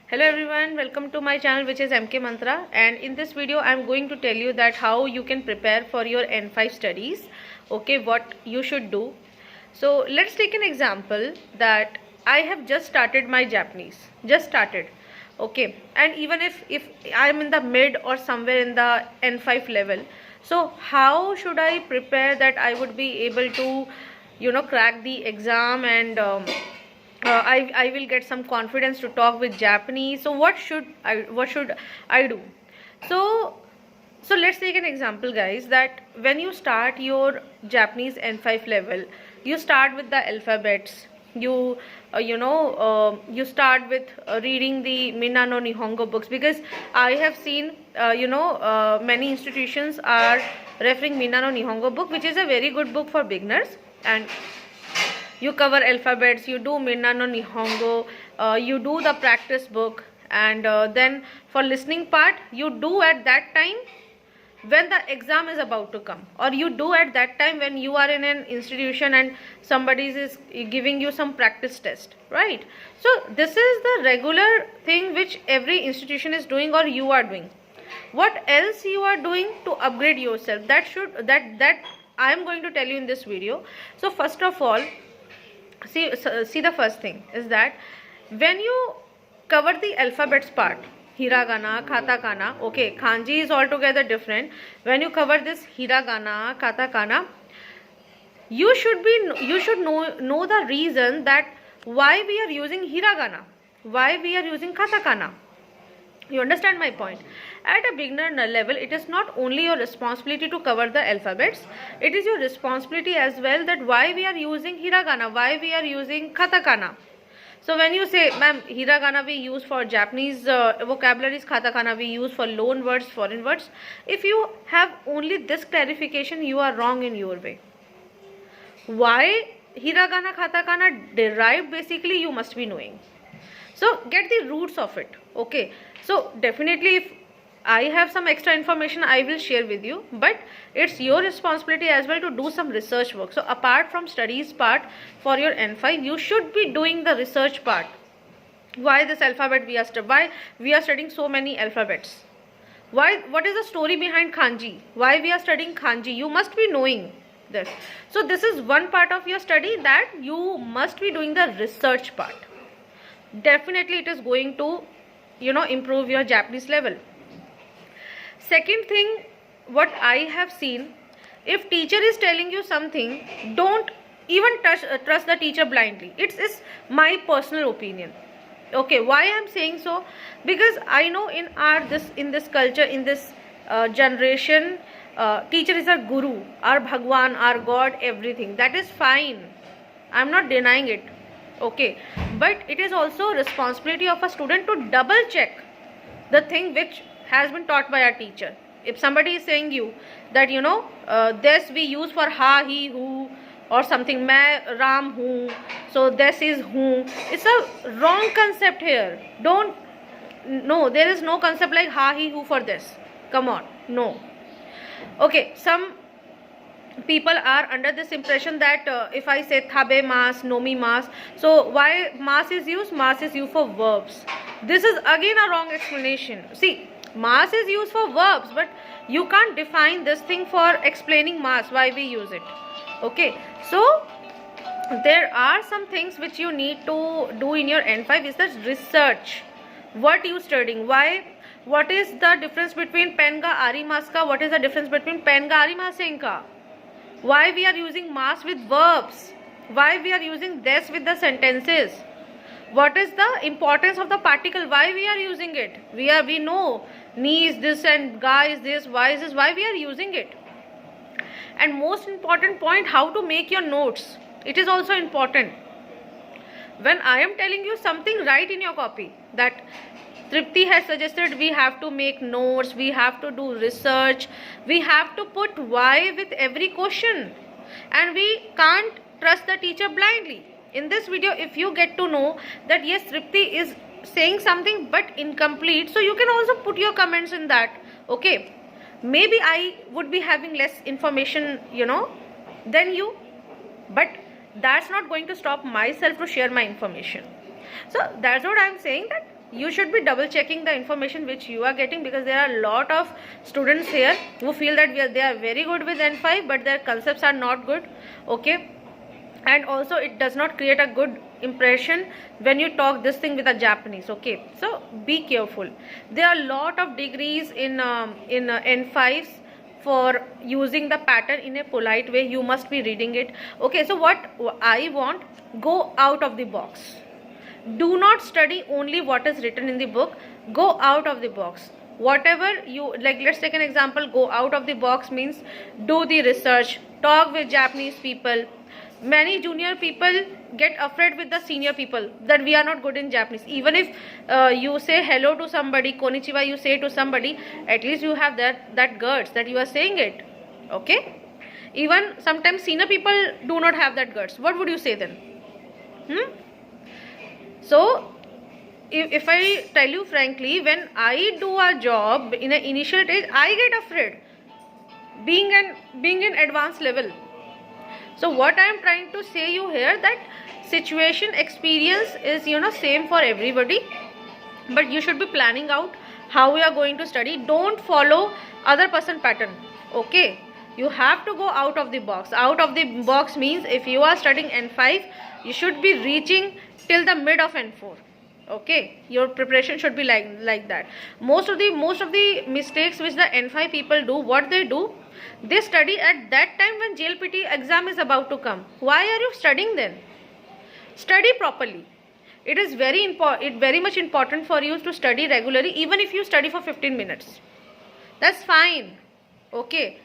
Hello everyone, welcome to my channel which is MK Mantra, and in this video I am going to tell you that how you can prepare for your N5 studies. Okay, what you should do. So let's take an example that I have just started my Japanese, just started. Okay, and even if I am in the mid or somewhere in the N5 level, so how should I prepare that I would be able to crack the exam, and I will get some confidence to talk with Japanese. So what should I do? So let's take an example, guys, that when you start your Japanese N5 level, you start with the alphabets. You start with reading the Minna no Nihongo books, because I have seen many institutions are referring Minna no Nihongo book, which is a very good book for beginners, and you cover alphabets, you do Minna no Nihongo, you do the practice book, and then for listening part you do at that time when the exam is about to come, or you do at that time when you are in an institution and somebody is giving you some practice test, right? So this is the regular thing which every institution is doing or you are doing. What else you are doing to upgrade yourself, that I am going to tell you in this video. So first of all, see the first thing is that when you cover the alphabets part, hiragana, katakana, okay, kanji is altogether different. When you cover this hiragana, katakana, you should know the reason that why we are using hiragana, why we are using katakana. You understand my point? At a beginner level, it is not only your responsibility to cover the alphabets, it is your responsibility as well that why we are using hiragana, why we are using katakana. So when you say, ma'am, hiragana we use for Japanese vocabularies, katakana we use for loan words, foreign words, if you have only this clarification, you are wrong in your way. Why hiragana, katakana derived, basically you must be knowing. So get the roots of it. Okay, so definitely if I have some extra information, I will share with you, but it's your responsibility as well to do some research work. So apart from studies part for your N5, you should be doing the research part. Why this alphabet why we are studying so many alphabets? What is the story behind kanji? Why we are studying kanji? You must be knowing this. So this is one part of your study, that you must be doing the research part. Definitely it is going to improve your Japanese level. Second thing, what I have seen, if teacher is telling you something, don't even trust the teacher blindly. It's my personal opinion. Okay, why I am saying so? Because I know in this culture, in this generation, teacher is our guru, our Bhagwan, our God, everything. That is fine. I am not denying it. Okay, but it is also responsibility of a student to double check the thing which has been taught by our teacher. If somebody is saying you that this we use for ha, he, who, or something, main Ram hu, so this is who, it's a wrong concept here. No, there is no concept like ha, he, who for this. Come on, no. Okay, some people are under this impression that if I say thabe mas, nomi mas, so why mas is used? Mas is used for verbs. This is again a wrong explanation. See, mas is used for verbs, but you can't define this thing for explaining mas, why we use it. Okay, so there are some things which you need to do in your N5 is the research. What you studying? Why? What is the difference between penga arimaska? What is the difference between penga arimasenka? Why we are using mas with verbs? Why we are using this with the sentences? What is the importance of the particle? Why we are using it? We know ni is this and ga is this, why is this, why we are using it? And most important point, how to make your notes. It is also important. When I am telling you something, write in your copy that Tripti has suggested we have to make notes, we have to do research, we have to put why with every question, and we can't trust the teacher blindly. In this video, if you get to know that yes, Tripti is saying something but incomplete, so you can also put your comments in that. Okay, maybe I would be having less information than you, but that's not going to stop myself to share my information. So that's what I'm saying, that you should be double checking the information which you are getting, because there are a lot of students here who feel that they are very good with N5 but their concepts are not good. Okay, and also it does not create a good impression when you talk this thing with a Japanese. Okay, so be careful. There are a lot of degrees in N5s for using the pattern in a polite way. You must be reading it. Okay, so what I want, go out of the box. Do not study only what is written in the book. Go out of the box. Whatever you like, let's take an example. Go out of the box means do the research, talk with Japanese people. Many junior people get afraid with the senior people that we are not good in Japanese. Even if you say hello to somebody, konnichiwa you say to somebody, at least you have that guts that you are saying it. Okay, even sometimes senior people do not have that guts. What would you say then? So if I tell you frankly, when I do a job in an initial stage, I get afraid being in advanced level. So what I am trying to say you here, that situation experience is same for everybody, but you should be planning out how we are going to study. Don't follow other person pattern. Okay, you have to go out of the box. Out of the box means if you are studying N5, you should be reaching till the mid of N4. Okay, your preparation should be like that. Most of the mistakes which the N5 people do, what they do, they study at that time when JLPT exam is about to come. Why are you studying then? Study properly. It is very much important for you to study regularly, even if you study for 15 minutes. That's fine. Okay.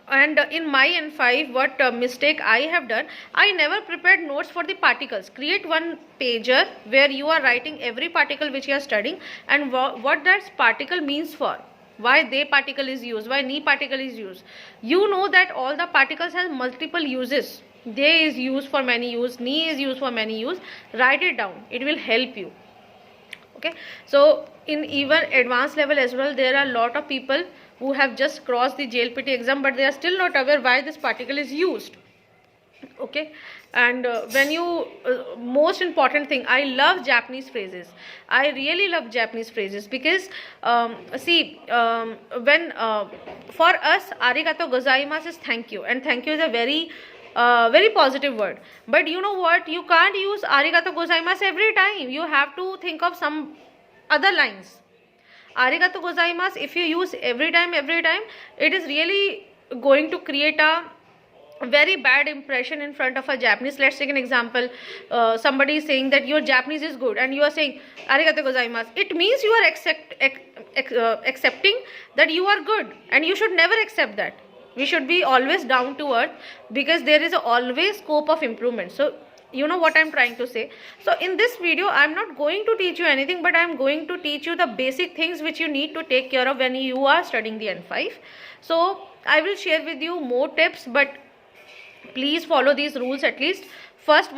And in my N5, what mistake I have done, I never prepared notes for the particles. Create one pager where you are writing every particle which you are studying and what that particle means for. Why they particle is used, why ni particle is used. You know that all the particles have multiple uses. They is used for many use, ni is used for many use. Write it down. It will help you. Okay. So in even advanced level as well, there are a lot of people who have just crossed the JLPT exam, but they are still not aware why this particle is used. Okay, and when you most important thing, I love Japanese phrases. I really love Japanese phrases because when for us arigato gozaimasu is thank you, and thank you is a very positive word. But you know what, you can't use arigato gozaimasu every time. You have to think of some other lines. Arigato gozaimasu, if you use every time, it is really going to create a very bad impression in front of a Japanese. Let's take an example. Somebody is saying that your Japanese is good and you are saying arigato gozaimasu. It means you are accepting that you are good, and you should never accept that. We should be always down to earth, because there is always scope of improvement. So you know what I'm trying to say. So in this video, I'm not going to teach you anything, but I'm going to teach you the basic things which you need to take care of when you are studying the N5. So I will share with you more tips, but please follow these rules at least. First